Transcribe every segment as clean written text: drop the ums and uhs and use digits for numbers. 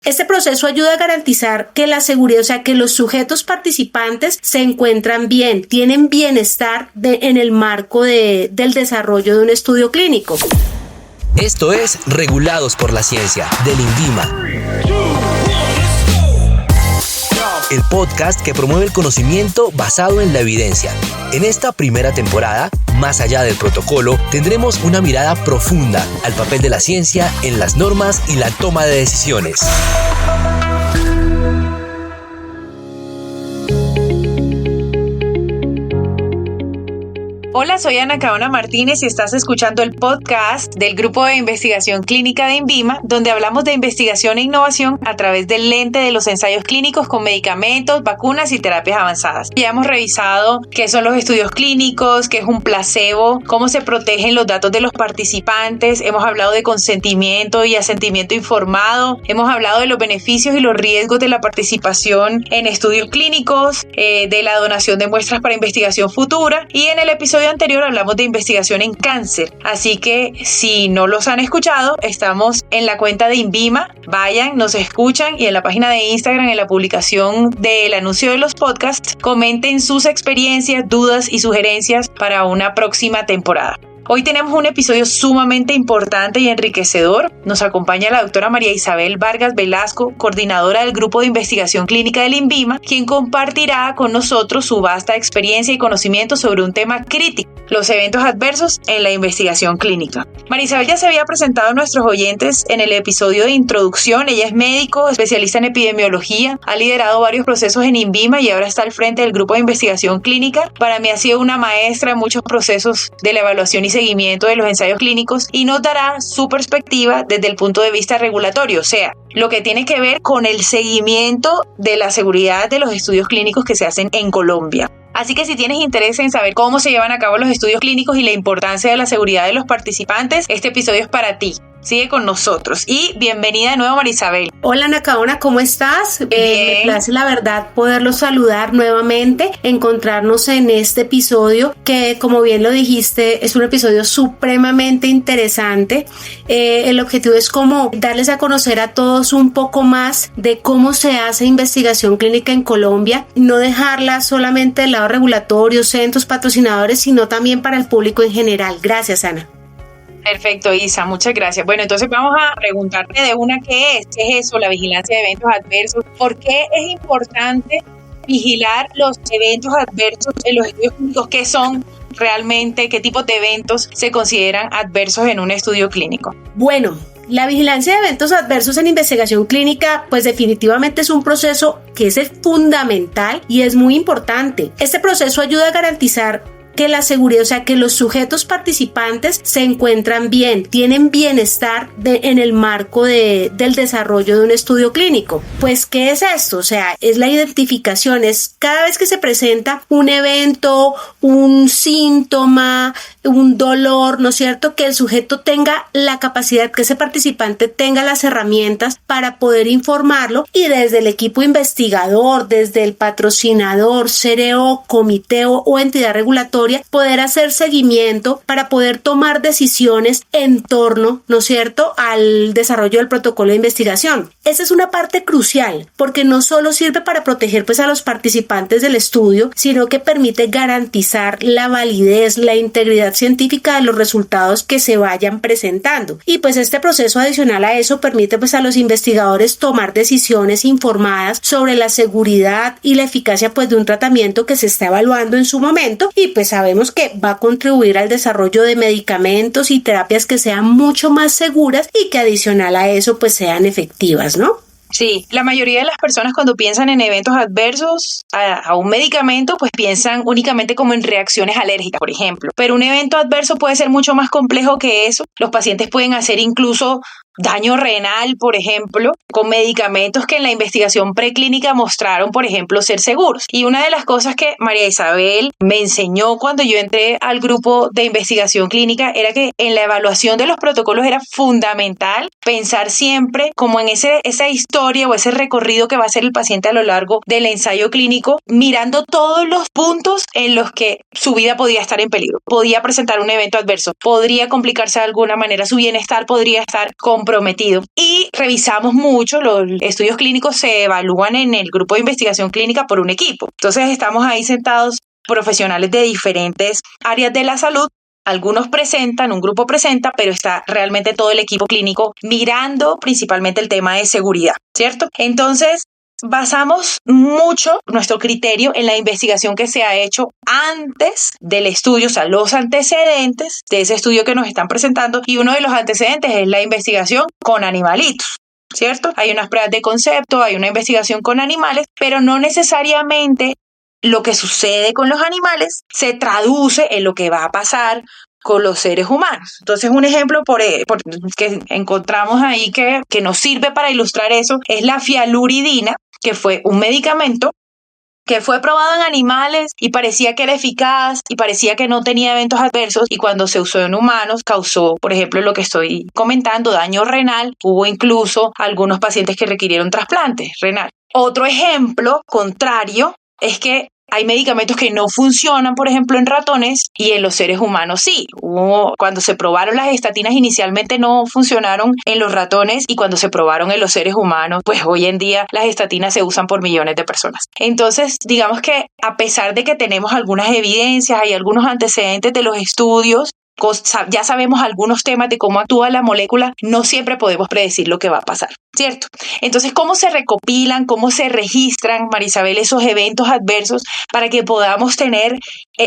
Este proceso ayuda a garantizar que la seguridad, o sea, que los sujetos participantes se encuentran bien, tienen bienestar en el marco del desarrollo de un estudio clínico. Esto es Regulados por la Ciencia, del INVIMA. El podcast que promueve el conocimiento basado en la evidencia. En esta primera temporada, más allá del protocolo, tendremos una mirada profunda al papel de la ciencia en las normas y la toma de decisiones. Hola, soy Ana Caona Martínez y estás escuchando el podcast del Grupo de Investigación Clínica de INVIMA, donde hablamos de investigación e innovación a través del lente de los ensayos clínicos con medicamentos, vacunas y terapias avanzadas. Ya hemos revisado qué son los estudios clínicos, qué es un placebo, cómo se protegen los datos de los participantes, hemos hablado de consentimiento y asentimiento informado, hemos hablado de los beneficios y los riesgos de la participación en estudios clínicos, de la donación de muestras para investigación futura, y en el episodio anterior hablamos de investigación en cáncer, así que si no los han escuchado, estamos en la cuenta de INVIMA, vayan, nos escuchan y en la página de Instagram, en la publicación del anuncio de los podcasts, comenten sus experiencias, dudas y sugerencias para una próxima temporada. Hoy tenemos un episodio sumamente importante y enriquecedor. Nos acompaña la doctora María Isabel Vargas Velasco, coordinadora del Grupo de Investigación Clínica del INVIMA, quien compartirá con nosotros su vasta experiencia y conocimiento sobre un tema crítico: los eventos adversos en la investigación clínica. María Isabel ya se había presentado a nuestros oyentes en el episodio de introducción. Ella es médico, especialista en epidemiología, ha liderado varios procesos en INVIMA y ahora está al frente del Grupo de Investigación Clínica. Para mí ha sido una maestra en muchos procesos de la evaluación y seguimiento de los ensayos clínicos y nos dará su perspectiva desde el punto de vista regulatorio, o sea, lo que tiene que ver con el seguimiento de la seguridad de los estudios clínicos que se hacen en Colombia. Así que si tienes interés en saber cómo se llevan a cabo los estudios clínicos y la importancia de la seguridad de los participantes, este episodio es para ti. Sigue con nosotros y bienvenida de nuevo, María Isabel. Hola, Ana Caona, ¿cómo estás? Me place la verdad poderlos saludar nuevamente, encontrarnos en este episodio que, como bien lo dijiste, es un episodio supremamente interesante. El objetivo es como darles a conocer a todos un poco más de cómo se hace investigación clínica en Colombia, no dejarla solamente del lado regulatorio, centros, patrocinadores, sino también para el público en general. Gracias, Ana. Perfecto, Isa, muchas gracias. Bueno, entonces vamos a preguntarte de una qué es eso, la vigilancia de eventos adversos. ¿Por qué es importante vigilar los eventos adversos en los estudios clínicos? ¿Qué son realmente? ¿Qué tipos de eventos se consideran adversos en un estudio clínico? Bueno, la vigilancia de eventos adversos en investigación clínica, pues definitivamente es un proceso que es fundamental y es muy importante. Este proceso ayuda a garantizar que la seguridad, o sea, que los sujetos participantes se encuentran bien, tienen bienestar en el marco del desarrollo de un estudio clínico. Pues, ¿qué es esto? O sea, es la identificación, es cada vez que se presenta un evento, un síntoma, un dolor, ¿no es cierto? Que el sujeto tenga la capacidad, que ese participante tenga las herramientas para poder informarlo y desde el equipo investigador, desde el patrocinador, CRO, comité o entidad regulatoria, poder hacer seguimiento para poder tomar decisiones en torno, ¿no es cierto?, al desarrollo del protocolo de investigación. Esa es una parte crucial porque no solo sirve para proteger pues a los participantes del estudio, sino que permite garantizar la validez, la integridad científica de los resultados que se vayan presentando. Y pues este proceso adicional a eso permite pues a los investigadores tomar decisiones informadas sobre la seguridad y la eficacia pues de un tratamiento que se está evaluando en su momento, y pues sabemos que va a contribuir al desarrollo de medicamentos y terapias que sean mucho más seguras y que adicional a eso pues sean efectivas, ¿no? Sí, la mayoría de las personas cuando piensan en eventos adversos a un medicamento, pues piensan únicamente como en reacciones alérgicas, por ejemplo. Pero un evento adverso puede ser mucho más complejo que eso. Los pacientes pueden hacer incluso daño renal, por ejemplo, con medicamentos que en la investigación preclínica mostraron, por ejemplo, ser seguros. Y una de las cosas que María Isabel me enseñó cuando yo entré al grupo de investigación clínica era que en la evaluación de los protocolos era fundamental pensar siempre como en esa historia o ese recorrido que va a hacer el paciente a lo largo del ensayo clínico, mirando todos los puntos en los que su vida podía estar en peligro. Podía presentar un evento adverso, podría complicarse de alguna manera, su bienestar podría estar comprometido comprometido. Y revisamos mucho, los estudios clínicos se evalúan en el grupo de investigación clínica por un equipo. Entonces estamos ahí sentados profesionales de diferentes áreas de la salud. Algunos presentan, un grupo presenta, pero está realmente todo el equipo clínico mirando principalmente el tema de seguridad, ¿cierto? Entonces, basamos mucho nuestro criterio en la investigación que se ha hecho antes del estudio, o sea, los antecedentes de ese estudio que nos están presentando, y uno de los antecedentes es la investigación con animalitos, ¿cierto? Hay unas pruebas de concepto, hay una investigación con animales, pero no necesariamente lo que sucede con los animales se traduce en lo que va a pasar con los seres humanos. Entonces, un ejemplo que encontramos ahí que nos sirve para ilustrar eso es la fialuridina, que fue un medicamento que fue probado en animales y parecía que era eficaz y parecía que no tenía eventos adversos, y cuando se usó en humanos causó, por ejemplo, lo que estoy comentando, daño renal. Hubo incluso algunos pacientes que requirieron trasplante renal. Otro ejemplo contrario es que hay medicamentos que no funcionan, por ejemplo, en ratones, y en los seres humanos sí. Cuando se probaron las estatinas inicialmente no funcionaron en los ratones, y cuando se probaron en los seres humanos, pues hoy en día las estatinas se usan por millones de personas. Entonces, digamos que a pesar de que tenemos algunas evidencias, hay algunos antecedentes de los estudios, ya sabemos algunos temas de cómo actúa la molécula, no siempre podemos predecir lo que va a pasar, ¿cierto? Entonces, ¿cómo se recopilan, cómo se registran, Marisabel, esos eventos adversos para que podamos tener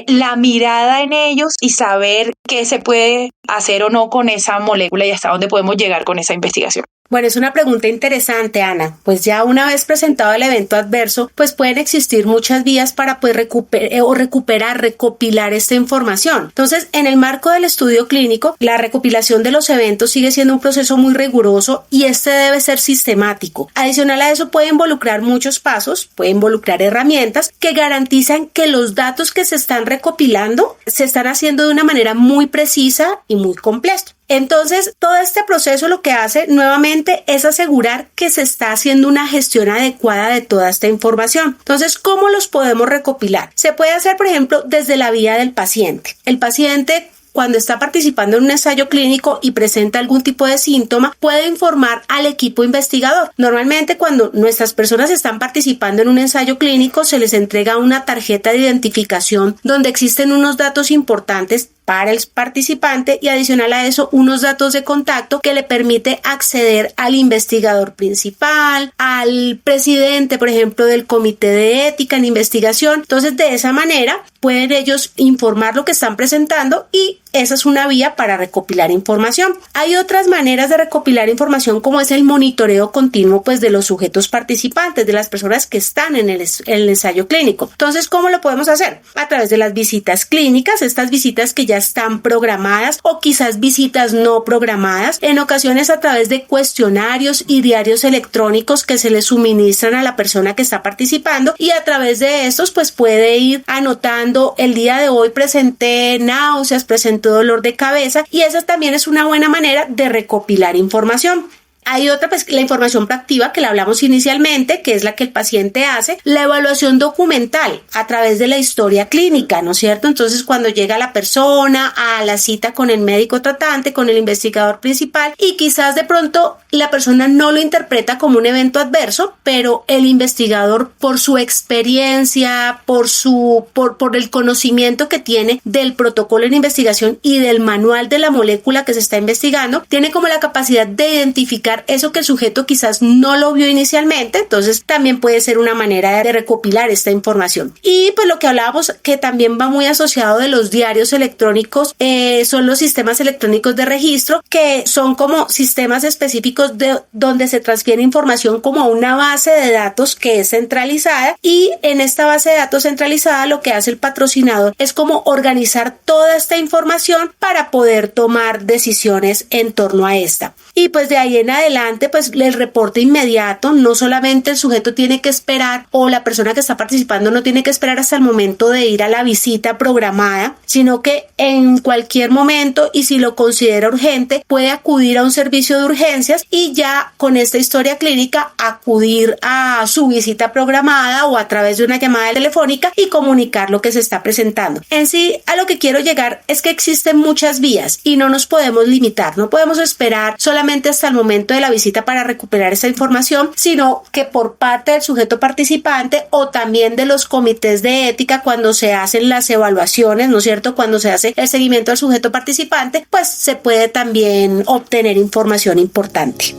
la mirada en ellos y saber qué se puede hacer o no con esa molécula y hasta dónde podemos llegar con esa investigación? Bueno, es una pregunta interesante, Ana. Pues ya una vez presentado el evento adverso, pues pueden existir muchas vías para poder recopilar esta información. Entonces, en el marco del estudio clínico, la recopilación de los eventos sigue siendo un proceso muy riguroso y este debe ser sistemático. Adicional a eso, puede involucrar muchos pasos, puede involucrar herramientas que garantizan que los datos que se están recopilando se están haciendo de una manera muy precisa y muy completa. Entonces, todo este proceso lo que hace nuevamente es asegurar que se está haciendo una gestión adecuada de toda esta información. Entonces, ¿cómo los podemos recopilar? Se puede hacer, por ejemplo, desde la vía del paciente. El paciente, cuando está participando en un ensayo clínico y presenta algún tipo de síntoma, puede informar al equipo investigador. Normalmente, cuando nuestras personas están participando en un ensayo clínico, se les entrega una tarjeta de identificación donde existen unos datos importantes para el participante y adicional a eso unos datos de contacto que le permite acceder al investigador principal, al presidente, por ejemplo, del comité de ética en investigación. Entonces, de esa manera pueden ellos informar lo que están presentando y esa es una vía para recopilar información. Hay otras maneras de recopilar información, como es el monitoreo continuo pues de los sujetos participantes, de las personas que están en el ensayo clínico. Entonces, ¿cómo lo podemos hacer? A través de las visitas clínicas, estas visitas que ya están programadas o quizás visitas no programadas, en ocasiones a través de cuestionarios y diarios electrónicos que se le suministran a la persona que está participando, y a través de estos pues puede ir anotando: el día de hoy presenté náuseas, presenté dolor de cabeza, y esa también es una buena manera de recopilar información. Hay otra, pues la información proactiva que la hablamos inicialmente, que es la que el paciente hace, la evaluación documental a través de la historia clínica, ¿no es cierto? Entonces, cuando llega la persona a la cita con el médico tratante, con el investigador principal, y quizás de pronto la persona no lo interpreta como un evento adverso, pero el investigador, por su experiencia, por el conocimiento que tiene del protocolo de investigación y del manual de la molécula que se está investigando, tiene como la capacidad de identificar eso que el sujeto quizás no lo vio inicialmente. Entonces también puede ser una manera de recopilar esta información. Y pues lo que hablábamos, que también va muy asociado de los diarios electrónicos, son los sistemas electrónicos de registro, que son como sistemas específicos donde se transfiere información como a una base de datos que es centralizada, y en esta base de datos centralizada lo que hace el patrocinador es como organizar toda esta información para poder tomar decisiones en torno a esta. Y pues de ahí en adelante adelante, pues el reporte inmediato, no solamente el sujeto tiene que esperar o la persona que está participando no tiene que esperar hasta el momento de ir a la visita programada, sino que en cualquier momento y si lo considera urgente puede acudir a un servicio de urgencias y ya con esta historia clínica acudir a su visita programada o a través de una llamada telefónica y comunicar lo que se está presentando. En sí, a lo que quiero llegar es que existen muchas vías y no nos podemos limitar, no podemos esperar solamente hasta el momento de la visita para recuperar esa información, sino que por parte del sujeto participante o también de los comités de ética cuando se hacen las evaluaciones, ¿no es cierto? Cuando se hace el seguimiento al sujeto participante, pues se puede también obtener información importante.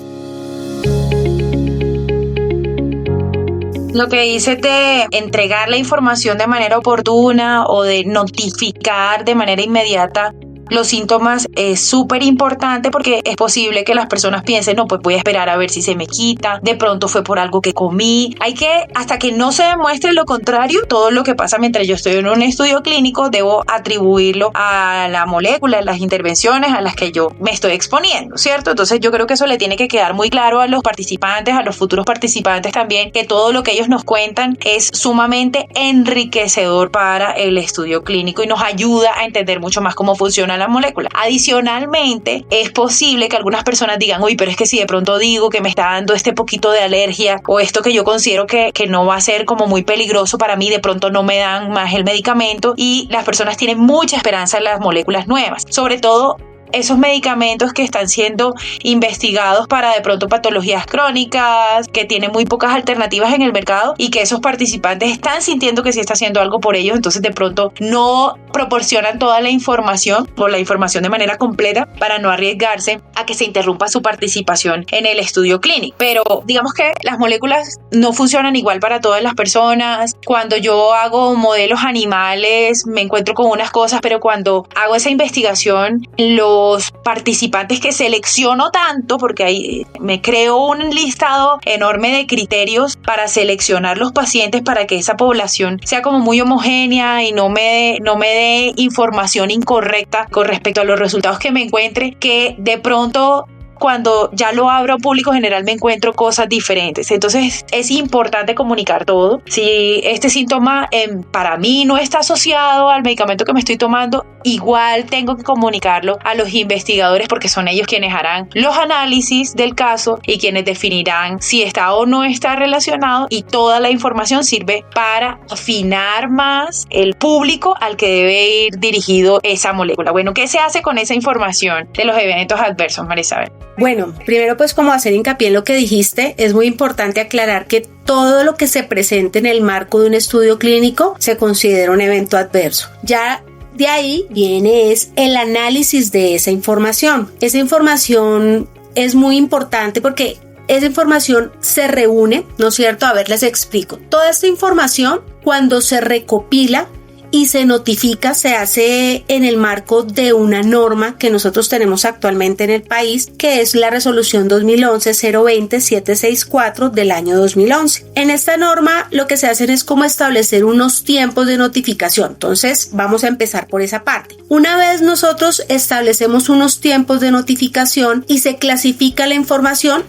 Lo que dices de entregar la información de manera oportuna o de notificar de manera inmediata los síntomas es súper importante porque es posible que las personas piensen, no, pues voy a esperar a ver si se me quita, de pronto fue por algo que comí. Hay que, hasta que no se demuestre lo contrario, todo lo que pasa mientras yo estoy en un estudio clínico, debo atribuirlo a la molécula, a las intervenciones a las que yo me estoy exponiendo, ¿cierto? Entonces yo creo que eso le tiene que quedar muy claro a los participantes, a los futuros participantes también, que todo lo que ellos nos cuentan es sumamente enriquecedor para el estudio clínico y nos ayuda a entender mucho más cómo funciona la molécula. Adicionalmente, es posible que algunas personas digan, uy, pero es que si de pronto digo que me está dando este poquito de alergia o esto que yo considero que no va a ser como muy peligroso para mí, de pronto no me dan más el medicamento, y las personas tienen mucha esperanza en las moléculas nuevas, sobre todo esos medicamentos que están siendo investigados para de pronto patologías crónicas, que tienen muy pocas alternativas en el mercado y que esos participantes están sintiendo que sí está haciendo algo por ellos, entonces de pronto no proporcionan toda la información o la información de manera completa para no arriesgarse a que se interrumpa su participación en el estudio clínico. Pero digamos que las moléculas no funcionan igual para todas las personas. Cuando yo hago modelos animales me encuentro con unas cosas, pero cuando hago esa investigación, los participantes que selecciono tanto, porque ahí me creo un listado enorme de criterios para seleccionar los pacientes para que esa población sea como muy homogénea y no me dé información incorrecta con respecto a los resultados que me encuentre, que de pronto cuando ya lo abro a público general me encuentro cosas diferentes. Entonces es importante comunicar todo. Si este síntoma para mí no está asociado al medicamento que me estoy tomando, igual tengo que comunicarlo a los investigadores porque son ellos quienes harán los análisis del caso y quienes definirán si está o no está relacionado, y toda la información sirve para afinar más el público al que debe ir dirigido esa molécula. Bueno, ¿qué se hace con esa información de los eventos adversos, María Isabel? Bueno, primero pues como hacer hincapié en lo que dijiste, es muy importante aclarar que todo lo que se presente en el marco de un estudio clínico se considera un evento adverso. Ya de ahí viene es el análisis de esa información. Esa información es muy importante porque esa información se reúne, ¿no es cierto? A ver, les explico. Toda esta información, cuando se recopila y se notifica, se hace en el marco de una norma que nosotros tenemos actualmente en el país, que es la resolución 2011-020-764 del año 2011. En esta norma lo que se hacen es como establecer unos tiempos de notificación. Entonces vamos a empezar por esa parte. Una vez nosotros establecemos unos tiempos de notificación y se clasifica la información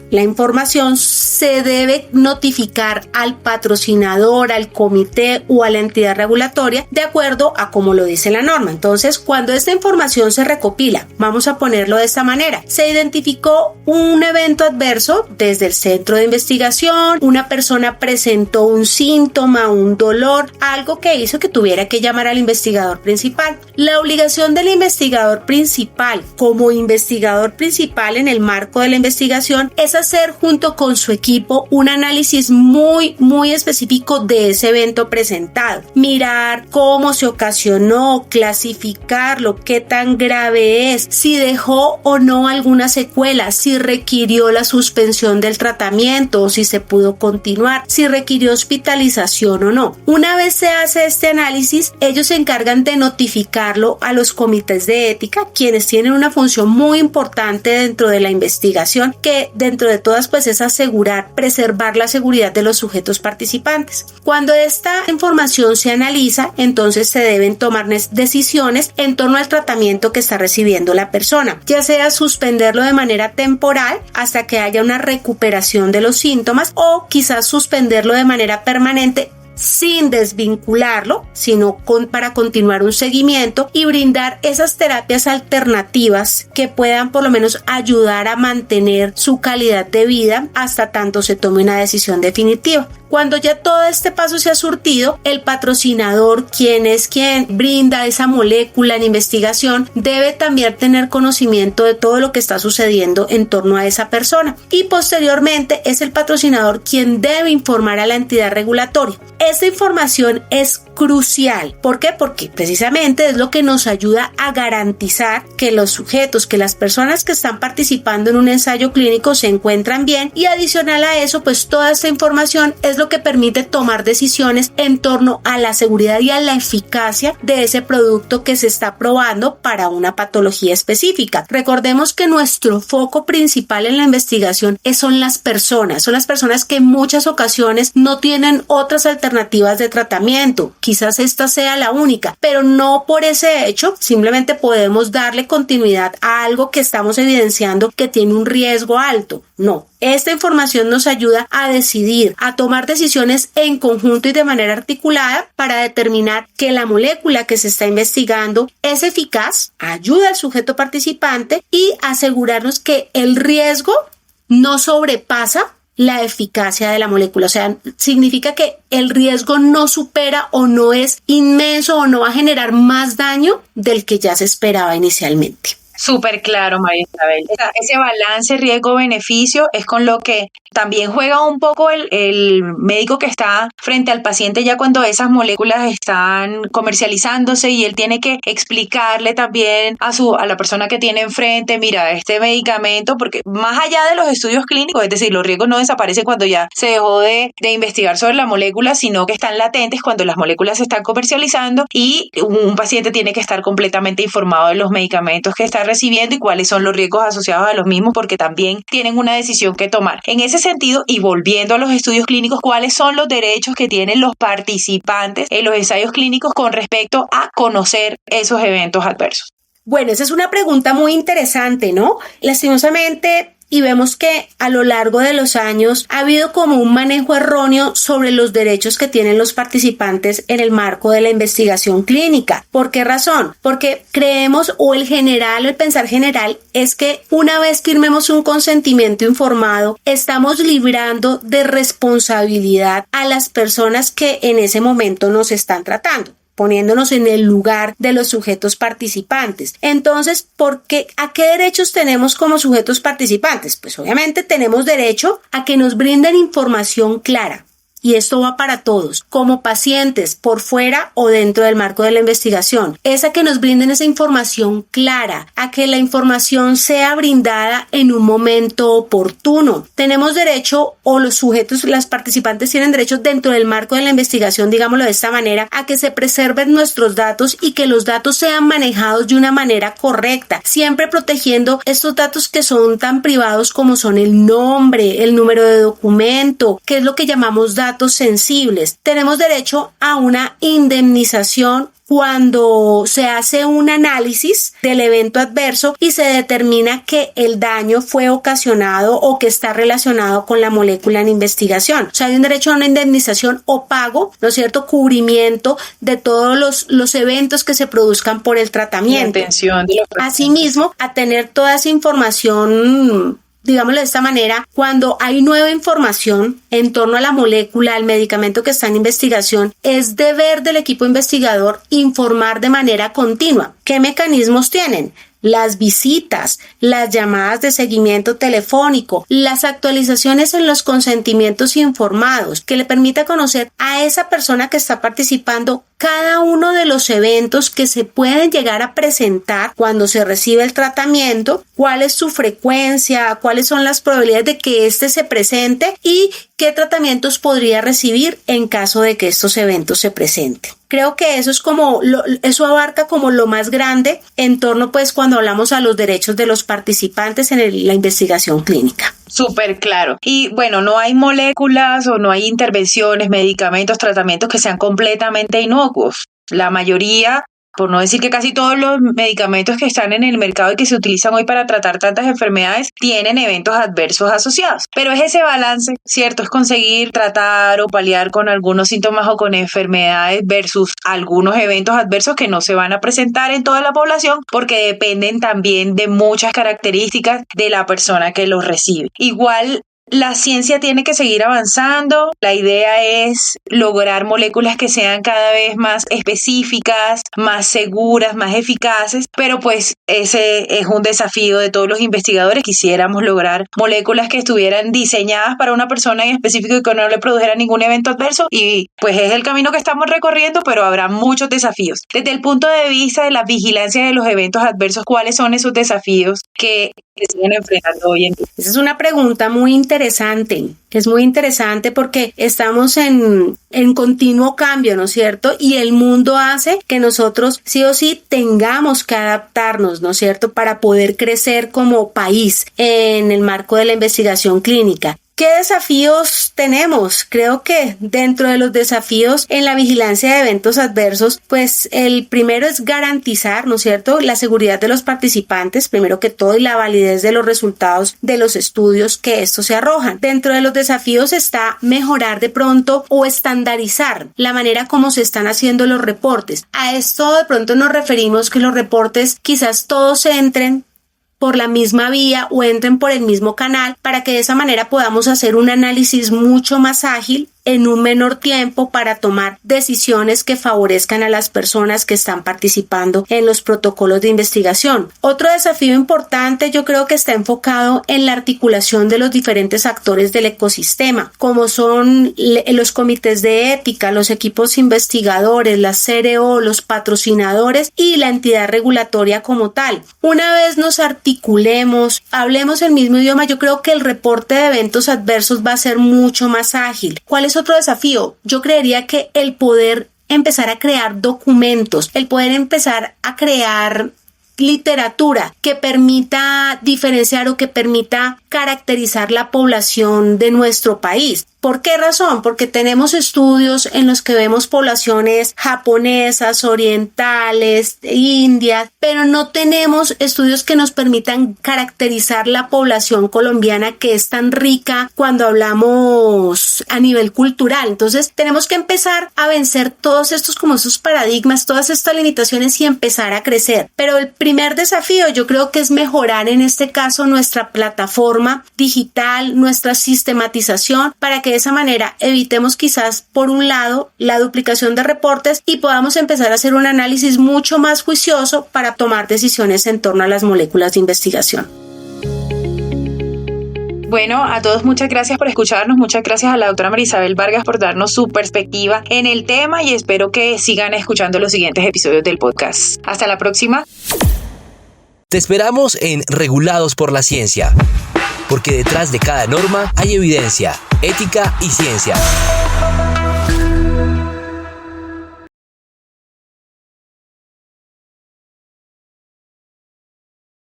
se debe notificar al patrocinador, al comité o a la entidad regulatoria de acuerdo a como lo dice la norma. Entonces, cuando esta información se recopila, vamos a ponerlo de esta manera: se identificó un evento adverso desde el centro de investigación, una persona presentó un síntoma, un dolor, algo que hizo que tuviera que llamar al investigador principal. La obligación del investigador principal como investigador principal en el marco de la investigación es hacer junto con su equipo un análisis muy específico de ese evento presentado, mirar cómo se ocasionó, clasificarlo, qué tan grave es, si dejó o no alguna secuela, si requirió la suspensión del tratamiento o si se pudo continuar, si requirió hospitalización o no. Una vez se hace este análisis, ellos se encargan de notificarlo a los comités de ética, quienes tienen una función muy importante dentro de la investigación, que dentro de todas pues es preservar la seguridad de los sujetos participantes. Cuando esta información se analiza, entonces entonces se deben tomar decisiones en torno al tratamiento que está recibiendo la persona, ya sea suspenderlo de manera temporal hasta que haya una recuperación de los síntomas o quizás suspenderlo de manera permanente sin desvincularlo, sino para continuar un seguimiento y brindar esas terapias alternativas que puedan por lo menos ayudar a mantener su calidad de vida hasta tanto se tome una decisión definitiva. Cuando ya todo este paso se ha surtido, el patrocinador, quien brinda esa molécula en investigación, debe también tener conocimiento de todo lo que está sucediendo en torno a esa persona y posteriormente es el patrocinador quien debe informar a la entidad regulatoria. Esta información es crucial. ¿Por qué? Porque precisamente es lo que nos ayuda a garantizar que los sujetos, que las personas que están participando en un ensayo clínico se encuentran bien y adicional a eso, pues toda esta información es lo que permite tomar decisiones en torno a la seguridad y a la eficacia de ese producto que se está probando para una patología específica. Recordemos que nuestro foco principal en la investigación son las personas que en muchas ocasiones no tienen otras alternativas de tratamiento. Quizás esta sea la única, pero no por ese hecho simplemente podemos darle continuidad a algo que estamos evidenciando que tiene un riesgo alto. No, esta información nos ayuda a decidir, a tomar decisiones en conjunto y de manera articulada para determinar que la molécula que se está investigando es eficaz, ayuda al sujeto participante y asegurarnos que el riesgo no sobrepasa la eficacia de la molécula. O sea, significa que el riesgo no supera o no es inmenso o no va a generar más daño del que ya se esperaba inicialmente. Súper claro, María Isabel. Ese balance riesgo-beneficio es con lo que también juega un poco el médico que está frente al paciente ya cuando esas moléculas están comercializándose y él tiene que explicarle también a la persona que tiene enfrente, mira, este medicamento, porque más allá de los estudios clínicos, es decir, los riesgos no desaparecen cuando ya se dejó de investigar sobre la molécula, sino que están latentes cuando las moléculas se están comercializando y un paciente tiene que estar completamente informado de los medicamentos que está recibiendo y cuáles son los riesgos asociados a los mismos porque también tienen una decisión que tomar. En ese sentido, y volviendo a los estudios clínicos, ¿cuáles son los derechos que tienen los participantes en los ensayos clínicos con respecto a conocer esos eventos adversos? Bueno, esa es una pregunta muy interesante, ¿no? Lastimosamente, y vemos que a lo largo de los años ha habido como un manejo erróneo sobre los derechos que tienen los participantes en el marco de la investigación clínica. ¿Por qué razón? Porque creemos el pensar general es que una vez firmemos un consentimiento informado, estamos librando de responsabilidad a las personas que en ese momento nos están tratando, poniéndonos en el lugar de los sujetos participantes. Entonces, ¿a qué derechos tenemos como sujetos participantes? Pues obviamente tenemos derecho a que nos brinden información clara. Y esto va para todos, como pacientes, por fuera o dentro del marco de la investigación. Es a que nos brinden esa información clara, a que la información sea brindada en un momento oportuno. Tenemos derecho, o los sujetos, las participantes tienen derecho dentro del marco de la investigación, digámoslo de esta manera, a que se preserven nuestros datos y que los datos sean manejados de una manera correcta, siempre protegiendo estos datos que son tan privados como son el nombre, el número de documento, que es lo que llamamos datos sensibles. Tenemos derecho a una indemnización cuando se hace un análisis del evento adverso y se determina que el daño fue ocasionado o que está relacionado con la molécula en investigación. O sea, hay un derecho a una indemnización o pago, ¿no es cierto?, cubrimiento de todos los eventos que se produzcan por el tratamiento. Asimismo, a tener toda esa información, digámoslo de esta manera, cuando hay nueva información en torno a la molécula, al medicamento que está en investigación, es deber del equipo investigador informar de manera continua. ¿Qué mecanismos tienen? Las visitas, las llamadas de seguimiento telefónico, las actualizaciones en los consentimientos informados, que le permita conocer a esa persona que está participando cada uno de los eventos que se pueden llegar a presentar cuando se recibe el tratamiento, cuál es su frecuencia, cuáles son las probabilidades de que éste se presente y qué tratamientos podría recibir en caso de que estos eventos se presenten. Creo que eso es eso abarca como lo más grande en torno, pues, cuando hablamos a los derechos de los participantes en la investigación clínica. Súper claro. Y bueno, no hay moléculas o no hay intervenciones, medicamentos, tratamientos que sean completamente inocuos. la mayoría, por no decir que casi todos los medicamentos que están en el mercado y que se utilizan hoy para tratar tantas enfermedades tienen eventos adversos asociados. Pero es ese balance, ¿cierto? Es conseguir tratar o paliar con algunos síntomas o con enfermedades versus algunos eventos adversos que no se van a presentar en toda la población porque dependen también de muchas características de la persona que los recibe. Igual, la ciencia tiene que seguir avanzando. La idea es lograr moléculas que sean cada vez más específicas, más seguras, más eficaces, pero pues ese es un desafío de todos los investigadores. Quisiéramos lograr moléculas que estuvieran diseñadas para una persona en específico y que no le produjeran ningún evento adverso, y pues es el camino que estamos recorriendo, pero habrá muchos desafíos. Desde el punto de vista de la vigilancia de los eventos adversos, ¿cuáles son esos desafíos que siguen enfrentando hoy en día? Esa es una pregunta muy interesante. Es muy interesante porque estamos en continuo cambio, ¿no es cierto? Y el mundo hace que nosotros sí o sí tengamos que adaptarnos, ¿no es cierto? Para poder crecer como país en el marco de la investigación clínica. ¿Qué desafíos tenemos? Creo que dentro de los desafíos en la vigilancia de eventos adversos, pues el primero es garantizar, ¿no es cierto?, la seguridad de los participantes, primero que todo, y la validez de los resultados de los estudios que estos se arrojan. Dentro de los desafíos está mejorar de pronto o estandarizar la manera como se están haciendo los reportes. A esto de pronto nos referimos que los reportes quizás todos entren por la misma vía o entren por el mismo canal para que de esa manera podamos hacer un análisis mucho más ágil en un menor tiempo para tomar decisiones que favorezcan a las personas que están participando en los protocolos de investigación. Otro desafío importante yo creo que está enfocado en la articulación de los diferentes actores del ecosistema, como son los comités de ética, los equipos investigadores, las CRO, los patrocinadores y la entidad regulatoria como tal. Una vez nos articulemos, hablemos el mismo idioma, yo creo que el reporte de eventos adversos va a ser mucho más ágil. ¿Cuál es otro desafío? Yo creería que el poder empezar a crear documentos, el poder empezar a crear literatura que permita diferenciar o que permita caracterizar la población de nuestro país. ¿Por qué razón? Porque tenemos estudios en los que vemos poblaciones japonesas, orientales, indias, pero no tenemos estudios que nos permitan caracterizar la población colombiana, que es tan rica cuando hablamos a nivel cultural. Entonces tenemos que empezar a vencer todos estos como esos paradigmas, todas estas limitaciones y empezar a crecer. Pero el primer desafío yo creo que es mejorar en este caso nuestra plataforma digital, nuestra sistematización, para que de esa manera evitemos quizás por un lado la duplicación de reportes y podamos empezar a hacer un análisis mucho más juicioso para tomar decisiones en torno a las moléculas de investigación. Bueno, a todos muchas gracias por escucharnos, muchas gracias a la doctora María Isabel Vargas por darnos su perspectiva en el tema y espero que sigan escuchando los siguientes episodios del podcast. Hasta la próxima. Te esperamos en Regulados por la Ciencia, porque detrás de cada norma hay evidencia, ética y ciencia.